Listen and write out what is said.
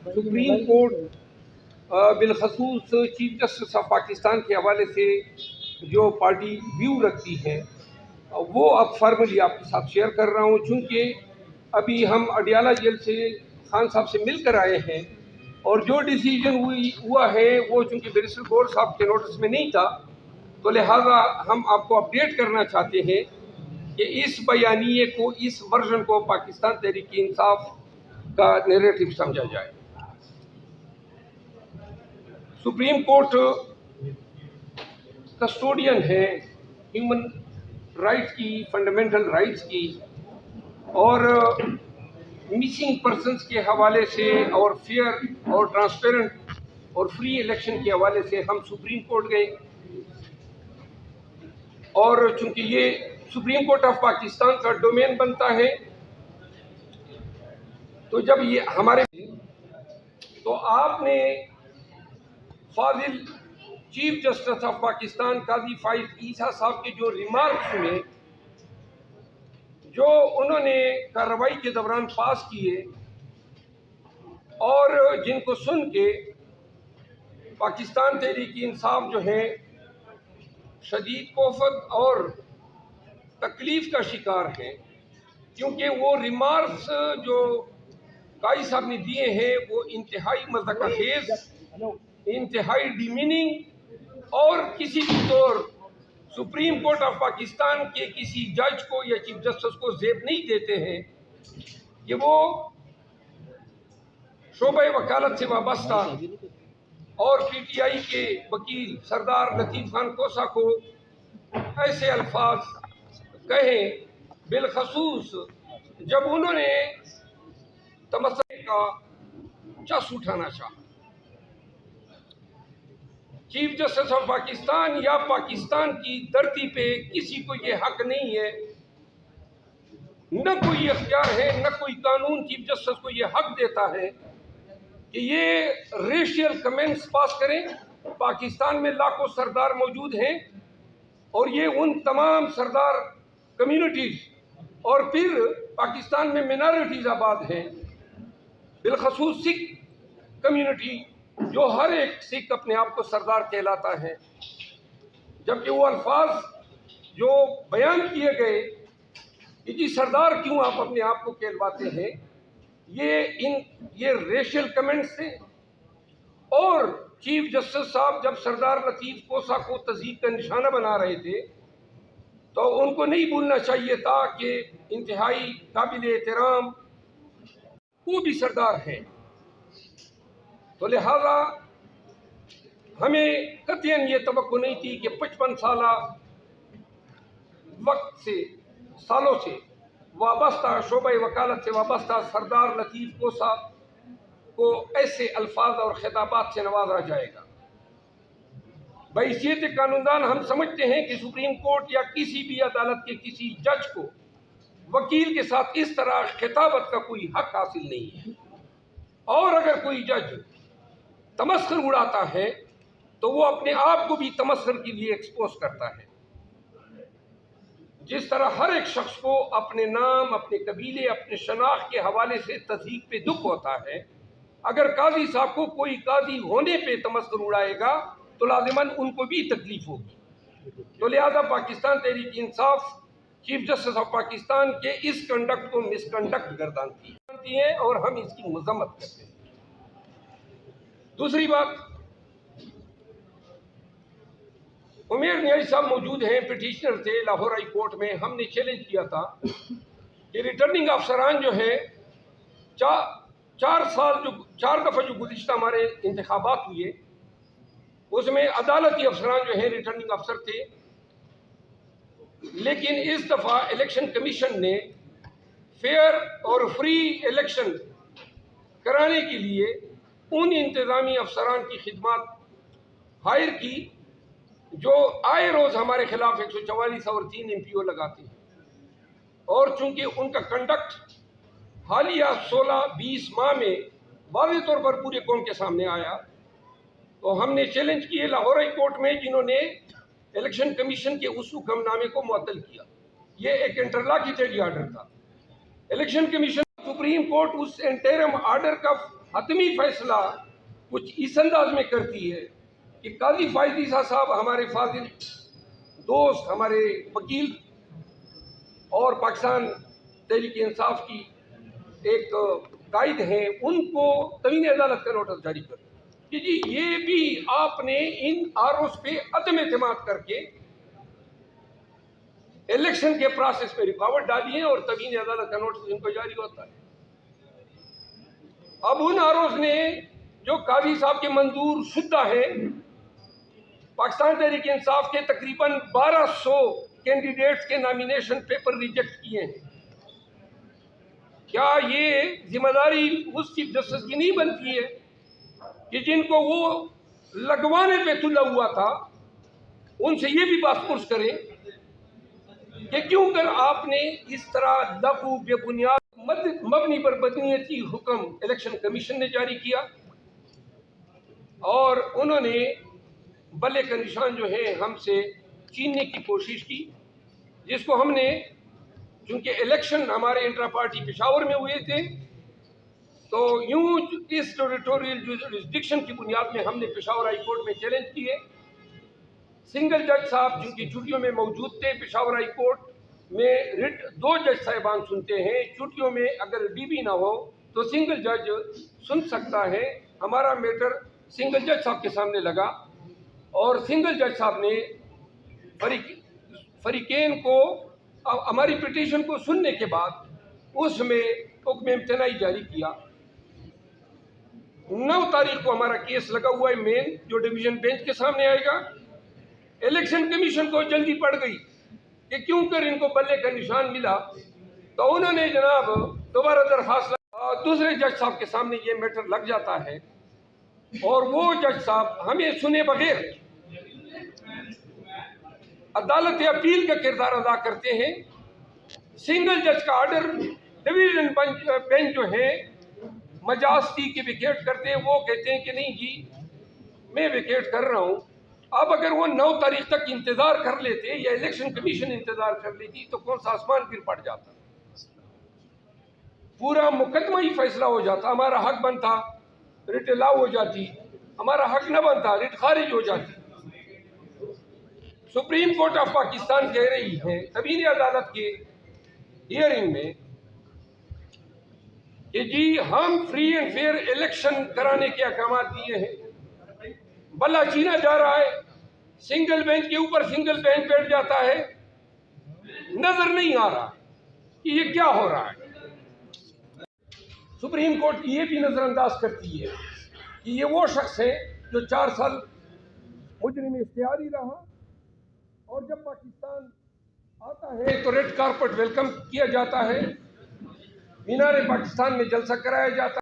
Supreme Court बिलखसूस chief justice of Pakistan के हवाले से जो पार्टी व्यू रखती है वो अब फॉर्मली आपके साथ शेयर कर रहा हूँ। चूँकि अभी हम अडियाला जेल से खान साहब से मिल कर आए हैं और जो डिसीजन हुआ है वो चूँकि बैरिस्टर गौर साहब के नोटिस में नहीं था, तो लिहाजा हम आपको अपडेट करना चाहते हैं कि इस बयानिए को, इस वर्जन को पाकिस्तान तहरीक इंसाफ का नैरेटिव समझा जाए। सुप्रीम कोर्ट कस्टोडियन है ह्यूमन राइट्स की, फंडामेंटल राइट्स की, और मिसिंग पर्सन्स के हवाले से और फेयर और ट्रांसपेरेंट और फ्री इलेक्शन के हवाले से हम सुप्रीम कोर्ट गए। और चूंकि ये सुप्रीम कोर्ट ऑफ पाकिस्तान का डोमेन बनता है, तो जब ये हमारे तो आपने फाजिल चीफ जस्टिस ऑफ पाकिस्तान काजी फाइज ईसा साहब के जो रिमार्क सुने, जो उन्होंने कार्रवाई के दौरान पास किए, और जिनको सुन के पाकिस्तान तहरीक इंसाफ जो है शदीद कोफत और तकलीफ का शिकार है, क्योंकि वो रिमार्क्स जो काजी साहब ने दिए हैं वो इंतहाई मज़ाक़खेज़, इंतहाई डिमीनिंग और किसी भी तौर सुप्रीम कोर्ट ऑफ पाकिस्तान के किसी जज को या चीफ जस्टिस को ज़ेब नहीं देते हैं कि वो शोबे वकालत से वाबस्ता और पीटीआई के वकील सरदार लतीफ़ खान कोसा को ऐसे अल्फाज कहें, बिलखसूस जब उन्होंने तमस्से का चस उठाना चाहा। चीफ जस्टिस ऑफ पाकिस्तान या पाकिस्तान की धरती पे किसी को ये हक नहीं है, न कोई इख्तियार है, न कोई कानून चीफ जस्टिस को ये हक देता है कि ये रेशियल कमेंट्स पास करें। पाकिस्तान में लाखों सरदार मौजूद हैं और ये उन तमाम सरदार कम्युनिटीज और फिर पाकिस्तान में मिनॉरिटीज आबाद हैं, बिलखसूस सिख कम्युनिटी, जो हर एक सिख अपने आप को सरदार कहलाता है, जबकि वो अल्फाज जो बयान किए गए कि जी सरदार क्यों आप अपने आप को कहलवाते हैं, ये रेशियल कमेंट्स थे। और चीफ जस्टिस साहब जब सरदार लतीफ़ कोसा को तज़ीक का निशाना बना रहे थे, तो उनको नहीं भूलना चाहिए था कि इंतहाई काबिल एहतराम वो भी सरदार हैं। तो लिहाजा हमें कतईन ये तवक्को नहीं थी कि 55 साल वक्त से, सालों से वाबस्ता, शोबे वकालत से वाबस्ता सरदार लतीफ़ कोसा को ऐसे अल्फाज और खिताबात से नवाजा जाएगा। बहैसियत कानूनदान हम समझते हैं कि सुप्रीम कोर्ट या किसी भी अदालत के किसी जज को वकील के साथ इस तरह खिताबत का कोई हक हासिल नहीं है, और अगर कोई जज तमस्खुर उड़ाता है तो वो अपने आप को भी तमस्खुर के लिए एक्सपोज करता है। जिस तरह हर एक शख्स को अपने नाम, अपने कबीले, अपने शनाख्त के हवाले से तज़हीक पे दुख होता है, अगर काजी साहब को कोई काजी होने पे तमस्खुर उड़ाएगा तो लाजिमन उनको भी तकलीफ होगी। तो लिहाजा Pakistan Tehreek Insaf chief justice of Pakistan के इस कंडक्ट को मिसकंडक्ट गर्दानती है और हम इसकी मजम्मत करते हैं। दूसरी बात, उमेर न्याई साहब मौजूद हैं, पिटिशनर थे लाहौर हाई कोर्ट में। हमने चैलेंज किया था कि रिटर्निंग अफसरान जो है चार दफ़ा जो गुज़िश्ता हमारे इंतखाबात हुए उसमें अदालती अफसरान जो हैं रिटर्निंग अफसर थे, लेकिन इस दफ़ा इलेक्शन कमीशन ने फेयर और फ्री इलेक्शन कराने के लिए उन इंतज़ामी अफसरान की खिदमत हायर की जो आए रोज़ हमारे खिलाफ 144 और 3 MPO लगाते हैं। और चूंकि उनका कंडक्ट हालिया 16-20 माह में वाज़ेह तौर पर पूरे कौम के सामने आया, तो हमने चैलेंज किए लाहौर हाई कोर्ट में, जिन्होंने इलेक्शन कमीशन के उस हुक्मनामे को मुअत्तल किया। ये एक इंटरलॉक्यूटरी ऑर्डर था। इलेक्शन कमीशन, सुप्रीम कोर्ट उस इंटरिम ऑर्डर का हतमी फैसला कुछ इस अंदाज में करती है कि काजी फायद ईसा साहब हमारे फाजिल दोस्त, हमारे वकील और पाकिस्तान तहरीक इंसाफ की एक कायद हैं, उनको तवीन अदालत का नोटिस जारी कर कि जी ये भी आपने इन आरोप पे अदम एतमाद करके इलेक्शन के प्रोसेस में रुकावट डाली है और तवीन अदालत का नोटिस इनको जारी होता है। अब उन आरोप ने जो काजी साहब के मंजूर शुदा है, पाकिस्तान तहरीक इंसाफ के तकरीबन 1200 कैंडिडेट्स के नॉमिनेशन पेपर रिजेक्ट किए हैं। क्या ये जिम्मेदारी उस चीफ जस्टिस की नहीं बनती है कि जिनको वो लगवाने पे तुला हुआ था उनसे ये भी बात पुरस करें कि क्यों कर आपने इस तरह लघु बेबुनियाद मबनी पर बदनीयती हुक्म इलेक्शन कमीशन ने जारी किया और उन्होंने बल्ले का निशान जो है हमसे छीनने की कोशिश की, जिसको हमने, चूंकि इलेक्शन हमारे इंट्रा पार्टी पेशावर में हुए थे, तो यूं इस टेरिटोरियल जुरिस्डिक्शन की बुनियाद में हमने पेशावर हाई कोर्ट में चैलेंज किए। सिंगल जज साहब जिनकी छुट्टियों में मौजूद थे, पेशावर हाई कोर्ट में रिट 2 जज साहिबान सुनते हैं, छुट्टियों में अगर डीबी ना हो तो सिंगल जज सुन सकता है। हमारा मैटर सिंगल जज साहब के सामने लगा और सिंगल जज साहब ने फरीकेन को हमारी पिटीशन को सुनने के बाद उसमें हुक्म इम्तनाई जारी किया। 9 तारीख को हमारा केस लगा हुआ है मेन, जो डिवीजन बेंच के सामने आएगा। इलेक्शन कमीशन को जल्दी पड़ गई कि क्यों कर इनको बल्ले का निशान मिला, तो उन्होंने जनाब दोबारा दरखास्त दूसरे जज साहब के सामने ये मैटर लग जाता है और वो जज साहब हमें सुने बगैर अदालत अपील का किरदार अदा करते हैं। सिंगल जज का ऑर्डर डिवीजन बेंच जो है मजास्ती के विकेट करते हैं, वो कहते हैं कि नहीं जी मैं विकेट कर रहा हूँ। अब अगर वो 9 तारीख तक इंतजार कर लेते या इलेक्शन कमीशन इंतजार कर लेती तो कौन सा आसमान गिर पड़ जाता, पूरा मुकदमा ही फैसला हो जाता, हमारा हक बनता रिट अलाउ हो जाती, हमारा हक न बनता रिट खारिज हो जाती। सुप्रीम कोर्ट ऑफ पाकिस्तान कह रही है तवीन अदालत के हियरिंग में कि जी हम फ्री एंड फेयर इलेक्शन कराने के अहकाम दिए हैं, बल्ला छीना जा रहा है, सिंगल बेंच के ऊपर सिंगल बेंच बैठ जाता है, नजर नहीं आ रहा कि ये क्या हो रहा है। सुप्रीम कोर्ट ये भी नजरअंदाज करती है कि ये वो शख्स है जो 4 साल मुजरिम इख्तियारी रहा और जब पाकिस्तान आता है तो रेड कारपेट वेलकम किया जाता है, मीनार पाकिस्तान में जलसा कराया जाता है।